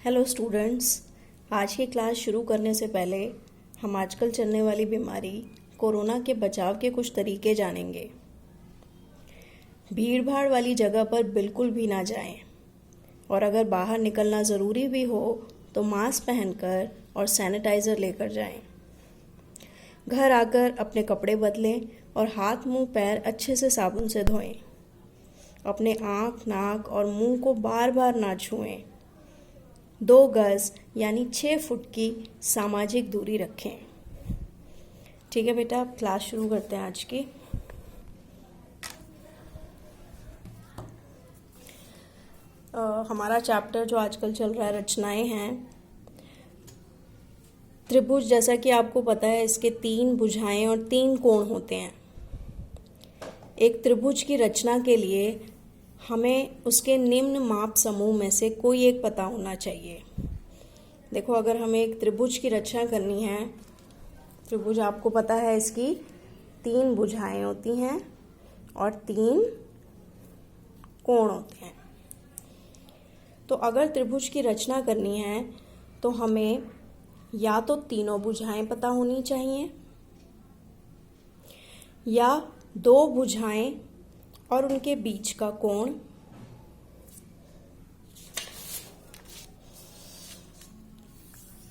Hello students, आज की class शुरू करने से पहले हम आजकल चलने वाली बीमारी कोरोना के बचाव के कुछ तरीके जानेंगे। भीड़ भाड़ वाली जगह पर बिल्कुल भी ना जाएं और अगर बाहर निकलना ज़रूरी भी हो तो मास्क पहनकर और सैनिटाइज़र लेकर जाएं। घर आकर अपने कपड़े बदलें और हाथ मुंह पैर अच्छे से साबुन से धोएं। अपने आँख, नाक और मुंह को बार बार ना छुएं। 2 गज यानी 6 फुट की सामाजिक दूरी रखें। ठीक है बेटा, अब क्लास शुरू करते हैं आज की। हमारा चैप्टर जो आजकल चल रहा है रचनाएं हैं। त्रिभुज, जैसा कि आपको पता है, इसके 3 भुजाएं और 3 कोण होते हैं। एक त्रिभुज की रचना के लिए हमें उसके निम्न माप समूह में से कोई एक पता होना चाहिए। देखो, अगर हमें एक त्रिभुज की रचना करनी है, त्रिभुज आपको पता है इसकी 3 भुजाएं होती हैं और 3 कोण होते हैं। तो अगर त्रिभुज की रचना करनी है तो हमें या तो तीनों भुजाएं पता होनी चाहिए या 2 भुजाएं और उनके बीच का कोण,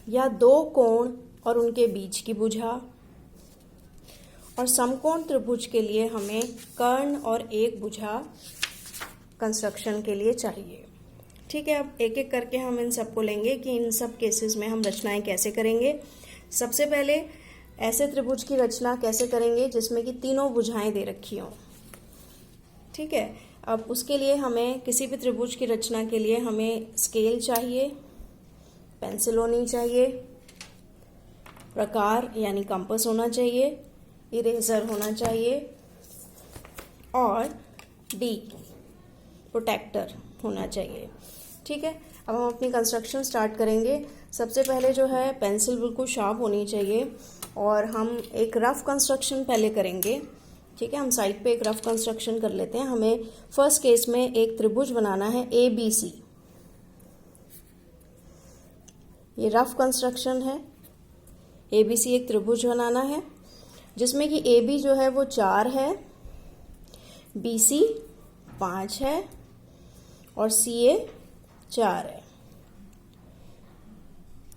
या 2 कोण और उनके बीच की भुजा। और समकोण त्रिभुज के लिए हमें कर्ण और एक भुजा कंस्ट्रक्शन के लिए चाहिए। ठीक है, अब एक एक करके हम इन सबको लेंगे कि इन सब केसेस में हम रचनाएं कैसे करेंगे। सबसे पहले ऐसे त्रिभुज की रचना कैसे करेंगे जिसमें कि तीनों भुजाएं दे रखी हों। ठीक है, अब उसके लिए हमें किसी भी त्रिभुज की रचना के लिए हमें स्केल चाहिए, पेंसिल होनी चाहिए, प्रकार यानी कंपास होना चाहिए, इरेजर होना चाहिए और डी प्रोटेक्टर होना चाहिए। ठीक है, अब हम अपनी कंस्ट्रक्शन स्टार्ट करेंगे। सबसे पहले जो है पेंसिल बिल्कुल शार्प होनी चाहिए और हम एक रफ कंस्ट्रक्शन पहले करेंगे। ठीक है, हम साइड पे एक रफ कंस्ट्रक्शन कर लेते हैं। हमें फर्स्ट केस में एक त्रिभुज बनाना है ABC। ये रफ कंस्ट्रक्शन है। ABC एक त्रिभुज बनाना है जिसमें कि AB जो है वो 4 है, BC 5 है और CA 4 है।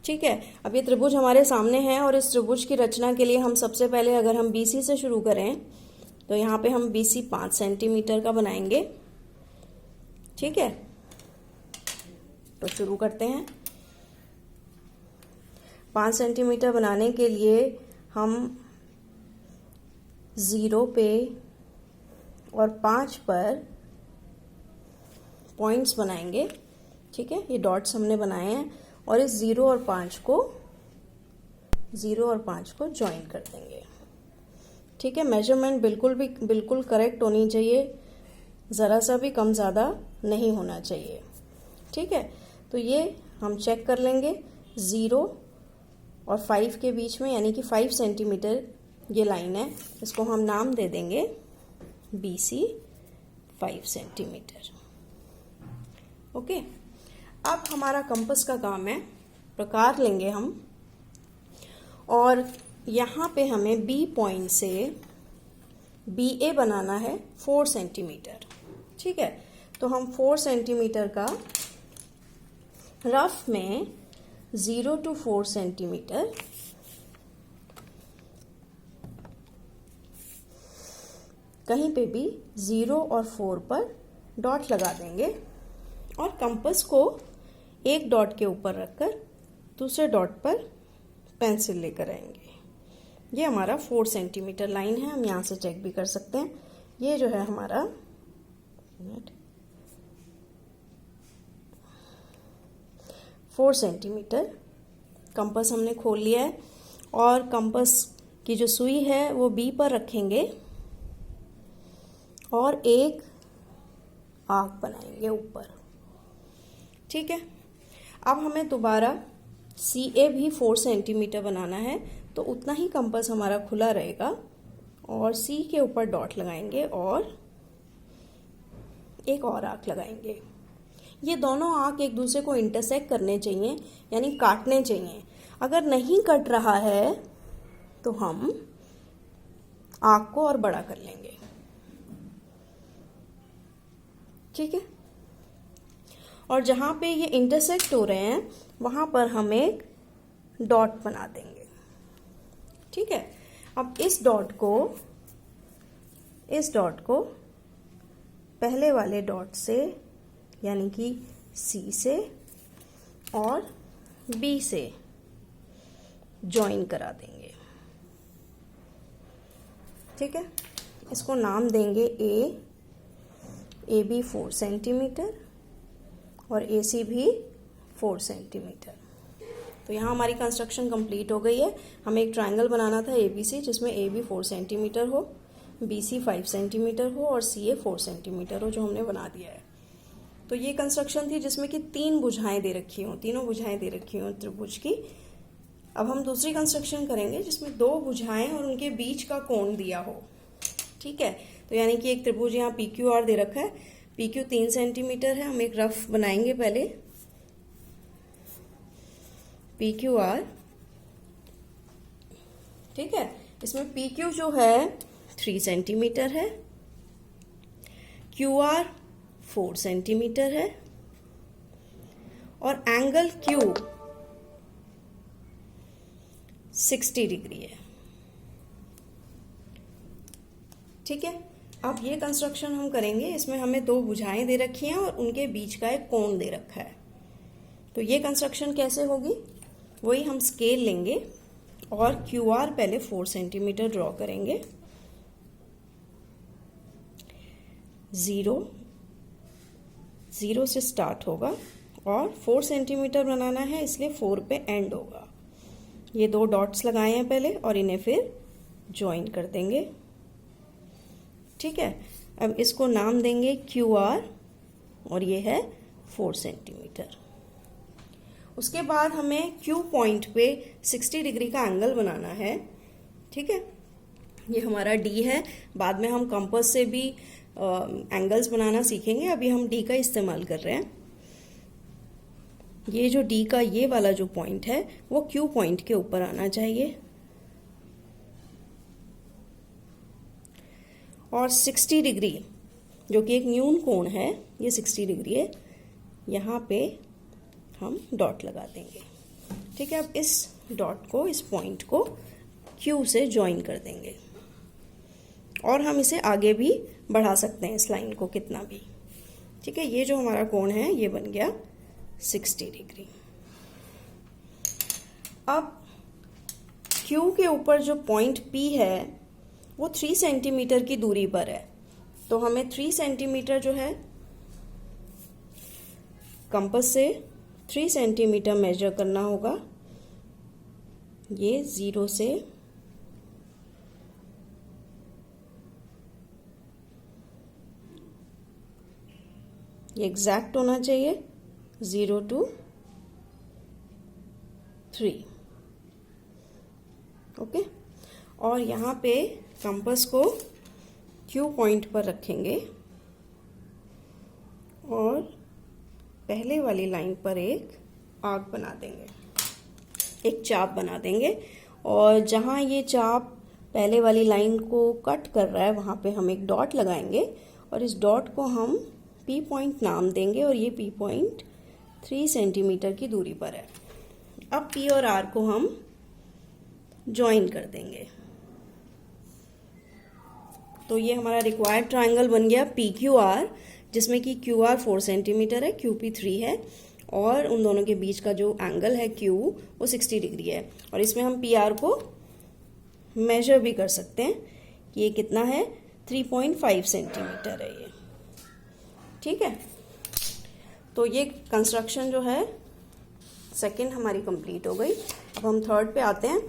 ठीक है, अब ये त्रिभुज हमारे सामने है और इस त्रिभुज की रचना के लिए हम सबसे पहले अगर हम BC से शुरू करें तो यहाँ पे हम BC 5 सेंटीमीटर का बनाएंगे। ठीक है, तो शुरू करते हैं। 5 सेंटीमीटर बनाने के लिए हम 0 पे और 5 पर पॉइंट्स बनाएंगे। ठीक है, ये डॉट्स हमने बनाए हैं और इस 0 और 5 को ज्वाइन कर देंगे। ठीक है, मेजरमेंट बिल्कुल करेक्ट होनी चाहिए, ज़रा सा भी कम ज़्यादा नहीं होना चाहिए। ठीक है, तो ये हम चेक कर लेंगे। 0 और 5 के बीच में यानी कि 5 सेंटीमीटर ये लाइन है, इसको हम नाम दे देंगे BC 5 सेंटीमीटर। ओके, अब हमारा कंपास का काम है। प्रकार लेंगे हम और यहाँ पे हमें B पॉइंट से BA बनाना है 4 सेंटीमीटर। ठीक है, तो हम 4 सेंटीमीटर का रफ में 0 to 4 सेंटीमीटर कहीं पे भी 0 और 4 पर डॉट लगा देंगे और कंपास को एक डॉट के ऊपर रखकर दूसरे डॉट पर पेंसिल लेकर आएंगे। ये हमारा 4 सेंटीमीटर लाइन है, हम यहाँ से चेक भी कर सकते हैं। ये जो है हमारा 4 सेंटीमीटर कंपास हमने खोल लिया है और कंपास की जो सुई है वो B पर रखेंगे और एक आर्क बनाएंगे ऊपर। ठीक है, अब हमें दोबारा CA भी 4 सेंटीमीटर बनाना है, तो उतना ही कंपास हमारा खुला रहेगा और C के ऊपर डॉट लगाएंगे और एक और आर्क लगाएंगे। ये दोनों आर्क एक दूसरे को इंटरसेक्ट करने चाहिए, यानी काटने चाहिए। अगर नहीं कट रहा है तो हम आर्क को और बड़ा कर लेंगे। ठीक है, और जहां पे ये इंटरसेक्ट हो रहे हैं वहां पर हम एक डॉट बना देंगे। ठीक है, अब इस डॉट को पहले वाले डॉट से यानी कि सी से और बी से ज्वाइन करा देंगे। ठीक है, इसको नाम देंगे ए बी 4 सेंटीमीटर और ए सी भी 4 सेंटीमीटर। तो यहाँ हमारी कंस्ट्रक्शन कंप्लीट हो गई है। हमें एक ट्रायंगल बनाना था ABC जिसमें AB 4 सेंटीमीटर हो, BC 5 सेंटीमीटर हो और CA 4 सेंटीमीटर हो, जो हमने बना दिया है। तो ये कंस्ट्रक्शन थी जिसमें कि 3 भुजाएं दे रखी हों, तीनों भुजाएं दे रखी हों त्रिभुज की। अब हम दूसरी कंस्ट्रक्शन करेंगे जिसमें 2 भुजाएं और उनके बीच का कोण दिया हो। ठीक है, तो यानी कि एक त्रिभुज यहाँ PQR दे रखा है, PQ 3 सेंटीमीटर है। हम एक रफ बनाएंगे पहले PQR। ठीक है, इसमें PQ जो है 3 सेंटीमीटर है, QR 4 सेंटीमीटर है और एंगल Q 60 डिग्री है। ठीक है, अब ये कंस्ट्रक्शन हम करेंगे, इसमें हमें 2 भुजाएं दे रखी हैं और उनके बीच का एक कोण दे रखा है। तो ये कंस्ट्रक्शन कैसे होगी, वही हम स्केल लेंगे और QR पहले 4 सेंटीमीटर ड्रॉ करेंगे। 0 से स्टार्ट होगा और 4 सेंटीमीटर बनाना है, इसलिए 4 पे एंड होगा। ये 2 डॉट्स लगाए हैं पहले और इन्हें फिर ज्वाइन कर देंगे। ठीक है, अब इसको नाम देंगे QR और ये है 4 सेंटीमीटर। उसके बाद हमें Q पॉइंट पे 60 डिग्री का एंगल बनाना है। ठीक है, ये हमारा D है। बाद में हम कंपास से भी एंगल्स बनाना सीखेंगे, अभी हम D का इस्तेमाल कर रहे हैं। ये जो D का ये वाला जो पॉइंट है वो Q पॉइंट के ऊपर आना चाहिए और 60 डिग्री जो कि एक न्यून कोण है, ये 60 डिग्री है, यहाँ पे हम डॉट लगा देंगे। ठीक है, अब इस डॉट को, इस पॉइंट को Q से ज्वाइन कर देंगे और हम इसे आगे भी बढ़ा सकते हैं, इस लाइन को कितना भी। ठीक है, ये जो हमारा कोण है ये बन गया 60 डिग्री। अब Q के ऊपर जो पॉइंट P है वो 3 सेंटीमीटर की दूरी पर है, तो हमें 3 सेंटीमीटर जो है कंपास से 3 सेंटीमीटर मेजर करना होगा। ये 0 से ये एग्जैक्ट होना चाहिए, 0 to 3। ओके, और यहाँ पे कंपास को Q पॉइंट पर रखेंगे और पहले वाली लाइन पर एक आर्क बना देंगे, एक चाप बना देंगे और जहाँ ये चाप पहले वाली लाइन को कट कर रहा है वहाँ पे हम एक डॉट लगाएंगे और इस डॉट को हम P पॉइंट नाम देंगे और ये P पॉइंट 3 सेंटीमीटर की दूरी पर है। अब P और R को हम ज्वाइन कर देंगे। तो ये हमारा रिक्वायर्ड ट्रायंगल बन गया PQR, जिसमें कि QR 4 सेंटीमीटर है, QP 3 है और उन दोनों के बीच का जो एंगल है Q वो 60 डिग्री है। और इसमें हम PR को मेजर भी कर सकते हैं कि ये कितना है, 3.5 सेंटीमीटर है ये। ठीक है, तो ये कंस्ट्रक्शन जो है सेकंड हमारी कंप्लीट हो गई। अब हम थर्ड पे आते हैं।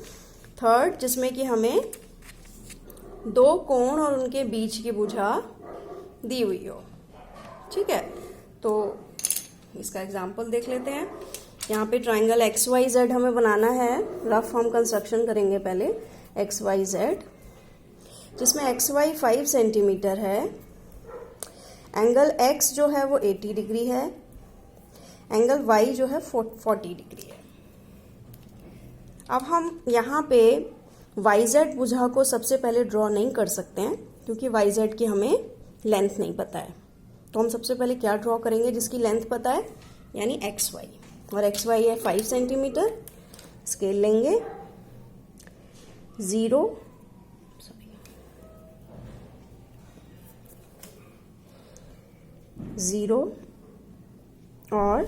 थर्ड जिसमें कि हमें 2 कोण और उनके बीच की भुजा दी हुई हो। ठीक है, तो इसका एग्जाम्पल देख लेते हैं। यहाँ पे ट्राइंगल XYZ हमें बनाना है। रफ हम कंस्ट्रक्शन करेंगे पहले XYZ, जिसमें XY 5 सेंटीमीटर है, एंगल X जो है वो 80 डिग्री है एंगल वाई जो है 40 डिग्री है। अब हम यहाँ पे वाई जेड भुजा को सबसे पहले ड्रॉ नहीं कर सकते हैं क्योंकि वाई जेड की हमें लेंथ नहीं पता है। तो हम सबसे पहले क्या ड्रॉ करेंगे जिसकी लेंथ पता है, यानी एक्स वाई, और एक्स वाई है 5 सेंटीमीटर। स्केल लेंगे 0 और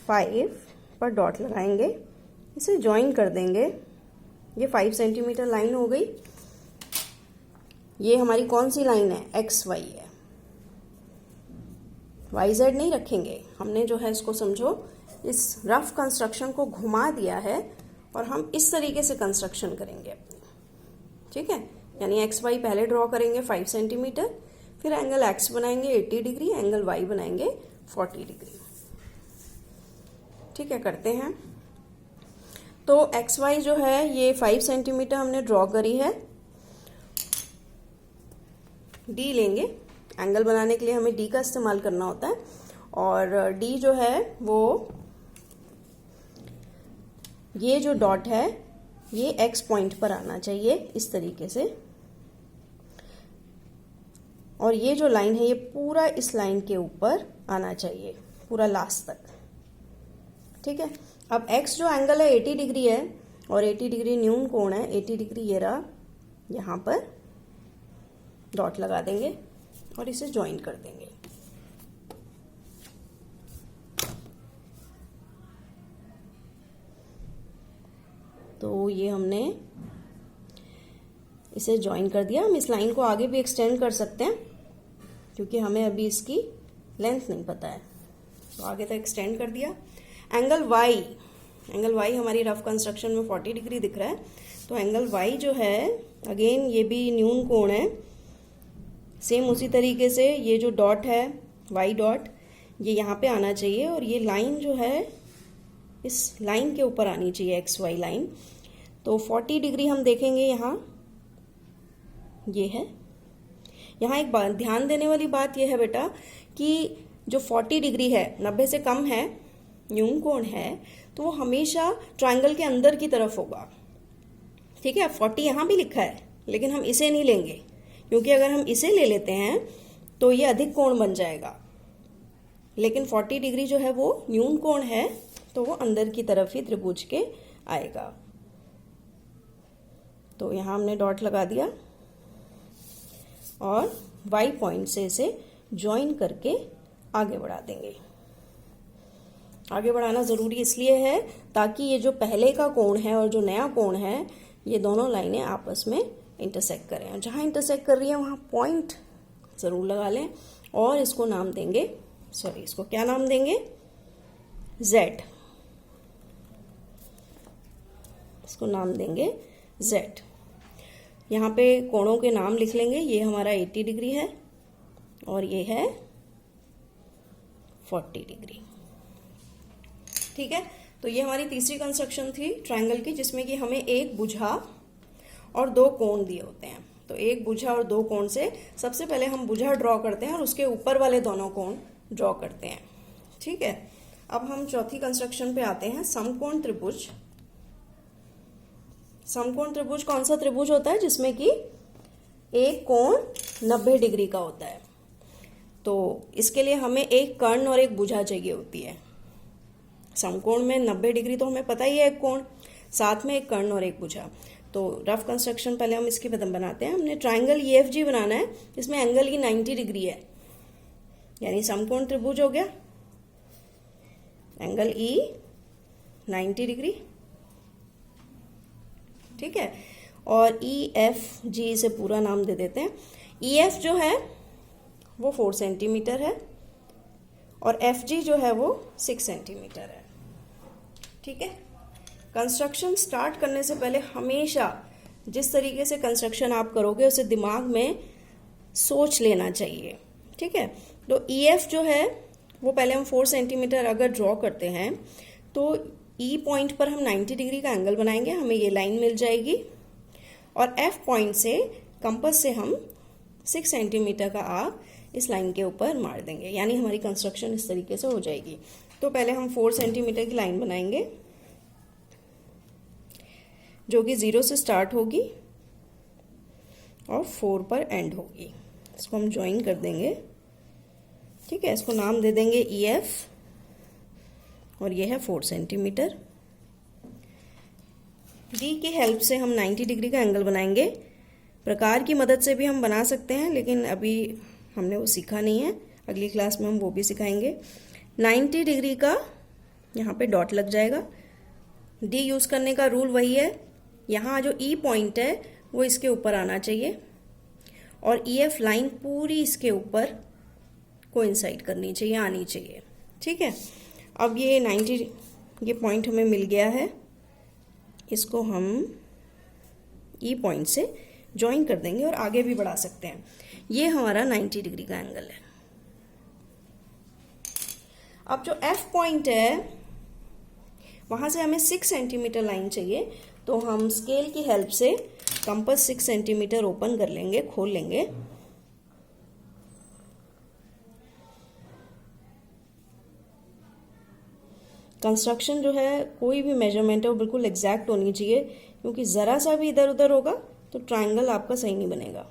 5 पर डॉट लगाएंगे, इसे ज्वाइन कर देंगे। ये 5 सेंटीमीटर लाइन हो गई। ये हमारी कौन सी लाइन है, एक्स वाई है। वाई जेड नहीं रखेंगे, हमने जो है इसको समझो इस रफ कंस्ट्रक्शन को घुमा दिया है और हम इस तरीके से कंस्ट्रक्शन करेंगे अपनी, ठीक है। यानी एक्स वाई पहले ड्रॉ करेंगे 5 सेंटीमीटर, फिर एंगल एक्स बनाएंगे 80 डिग्री, एंगल वाई बनाएंगे 40 डिग्री, ठीक है। करते हैं। तो एक्स वाई जो है ये 5 सेंटीमीटर हमने ड्रॉ करी है। डी लेंगे, एंगल बनाने के लिए हमें डी का इस्तेमाल करना होता है, और डी जो है वो ये जो डॉट है ये एक्स पॉइंट पर आना चाहिए इस तरीके से, और ये जो लाइन है ये पूरा इस लाइन के ऊपर आना चाहिए, पूरा लास्ट तक, ठीक है। अब x जो एंगल है 80 डिग्री है और 80 डिग्री न्यून कोण है, 80 डिग्री ये रहा, यहाँ पर डॉट लगा देंगे और इसे ज्वाइन कर देंगे। तो ये हमने इसे ज्वाइन कर दिया। हम इस लाइन को आगे भी एक्सटेंड कर सकते हैं क्योंकि हमें अभी इसकी लेंथ नहीं पता है, तो आगे तक एक्सटेंड कर दिया। एंगल वाई हमारी रफ कंस्ट्रक्शन में 40 डिग्री दिख रहा है, तो एंगल वाई जो है अगेन ये भी न्यून कोण है, सेम उसी तरीके से ये जो डॉट है वाई डॉट ये यहाँ पे आना चाहिए, और ये लाइन जो है इस लाइन के ऊपर आनी चाहिए, एक्स वाई लाइन। तो 40 डिग्री हम देखेंगे यहाँ, ये है। यहाँ एक बात ध्यान देने वाली बात यह है बेटा कि जो 40 डिग्री है, 90 से कम है, न्यून कोण है, तो वो हमेशा ट्रायंगल के अंदर की तरफ होगा, ठीक है। 40 यहाँ भी लिखा है लेकिन हम इसे नहीं लेंगे क्योंकि अगर हम इसे ले लेते हैं तो ये अधिक कोण बन जाएगा, लेकिन 40 डिग्री जो है वो न्यून कोण है, तो वो अंदर की तरफ ही त्रिभुज के आएगा। तो यहाँ हमने डॉट लगा दिया और वाई पॉइंट से इसे ज्वाइन करके आगे बढ़ा देंगे। आगे बढ़ाना ज़रूरी इसलिए है ताकि ये जो पहले का कोण है और जो नया कोण है ये दोनों लाइनें आपस में इंटरसेक्ट करें, और जहाँ इंटरसेक्ट कर रही है वहाँ पॉइंट ज़रूर लगा लें, और इसको नाम देंगे, इसको क्या नाम देंगे, Z। इसको नाम देंगे Z। यहाँ पे कोणों के नाम लिख लेंगे, ये हमारा 80 डिग्री है और ये है 40 डिग्री, ठीक है। तो ये हमारी तीसरी कंस्ट्रक्शन थी ट्रायंगल की, जिसमें कि हमें एक भुजा और दो कोण दिए होते हैं। तो एक भुजा और दो कोण से सबसे पहले हम भुजा ड्रॉ करते हैं और उसके ऊपर वाले दोनों कोण ड्रॉ करते हैं, ठीक है। अब हम चौथी कंस्ट्रक्शन पे आते हैं, समकोण त्रिभुज। समकोण त्रिभुज कौन सा त्रिभुज होता है जिसमें कि एक कोण 90 डिग्री का होता है। तो इसके लिए हमें एक कर्ण और एक भुजा चाहिए होती है। समकोण में 90 डिग्री तो हमें पता ही है एक कोण, साथ में एक कर्ण और एक भुजा। तो रफ कंस्ट्रक्शन पहले हम इसकी बनाते हैं। हमने ट्राइंगल EFG बनाना है, इसमें एंगल की 90 डिग्री है, यानी समकोण त्रिभुज हो गया। एंगल E 90 डिग्री, ठीक है। और EFG इसे पूरा नाम दे देते हैं। EF जो है वो 4 सेंटीमीटर है और FG जो है वो 6 सेंटीमीटर है, ठीक है। कंस्ट्रक्शन स्टार्ट करने से पहले हमेशा जिस तरीके से कंस्ट्रक्शन आप करोगे उसे दिमाग में सोच लेना चाहिए, ठीक है। तो EF जो है वो पहले हम 4 सेंटीमीटर अगर ड्रॉ करते हैं तो E पॉइंट पर हम 90 डिग्री का एंगल बनाएंगे, हमें ये लाइन मिल जाएगी। और F पॉइंट से कंपास से हम 6 सेंटीमीटर का आर्क इस लाइन के ऊपर मार देंगे, यानी हमारी कंस्ट्रक्शन इस तरीके से हो जाएगी। तो पहले हम 4 सेंटीमीटर की लाइन बनाएंगे जो कि 0 से स्टार्ट होगी और 4 पर एंड होगी। इसको हम ज्वाइन कर देंगे। ठीक है, इसको नाम दे देंगे EF और ये है 4 सेंटीमीटर। डी की हेल्प से हम 90 डिग्री का एंगल बनाएंगे। प्रकार की मदद से भी हम बना सकते हैं, लेकिन अभी हमने वो सीखा नहीं है, अगली क्लास में हम वो भी सिखाएंगे। 90 डिग्री का यहाँ पे डॉट लग जाएगा। डी यूज़ करने का रूल वही है, यहाँ जो ई पॉइंट है वो इसके ऊपर आना चाहिए और EF लाइन पूरी इसके ऊपर कोइंसाइड करनी चाहिए, आनी चाहिए। ठीक है, अब ये 90 ये पॉइंट हमें मिल गया है, इसको हम ई पॉइंट से ज्वाइन कर देंगे और आगे भी बढ़ा सकते हैं। ये हमारा 90 डिग्री का एंगल है। अब जो F पॉइंट है वहां से हमें 6 सेंटीमीटर लाइन चाहिए, तो हम स्केल की हेल्प से कंपास 6 सेंटीमीटर ओपन कर लेंगे, खोल लेंगे। कंस्ट्रक्शन जो है, कोई भी मेजरमेंट है वो बिल्कुल एग्जैक्ट होनी चाहिए, क्योंकि ज़रा सा भी इधर उधर होगा तो ट्रायंगल आपका सही नहीं बनेगा।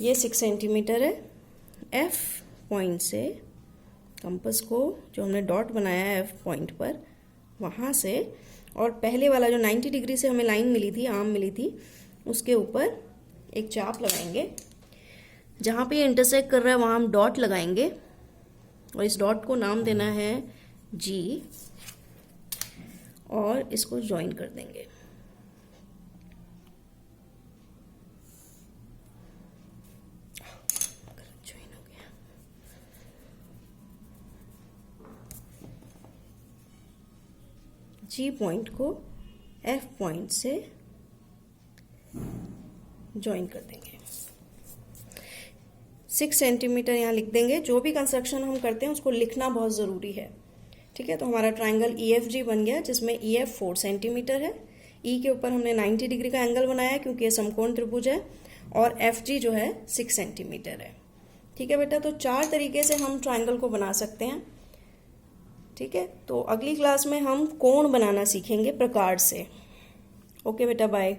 ये 6 सेंटीमीटर है। F पॉइंट से कंपास को, जो हमने डॉट बनाया है F पॉइंट पर, वहाँ से और पहले वाला जो 90 डिग्री से हमें लाइन मिली थी, आर्म मिली थी, उसके ऊपर एक चाप लगाएंगे। जहाँ पे ये इंटरसेक्ट कर रहा है वहाँ हम डॉट लगाएंगे और इस डॉट को नाम देना है G और इसको ज्वाइन कर देंगे। ज्वाइन हो गया। G पॉइंट को F पॉइंट से ज्वाइन कर देंगे। 6 सेंटीमीटर यहाँ लिख देंगे। जो भी कंस्ट्रक्शन हम करते हैं उसको लिखना बहुत ज़रूरी है। ठीक है, तो हमारा ट्रायंगल EFG बन गया, जिसमें EF 4 सेंटीमीटर है। E के ऊपर हमने 90 डिग्री का एंगल बनाया क्योंकि ये समकोण त्रिभुज है, और FG जो है 6 सेंटीमीटर है। ठीक है बेटा, तो 4 तरीके से हम ट्रायंगल को बना सकते हैं। ठीक है, तो अगली क्लास में हम कोण बनाना सीखेंगे प्रकार से। ओके बेटा, बाय।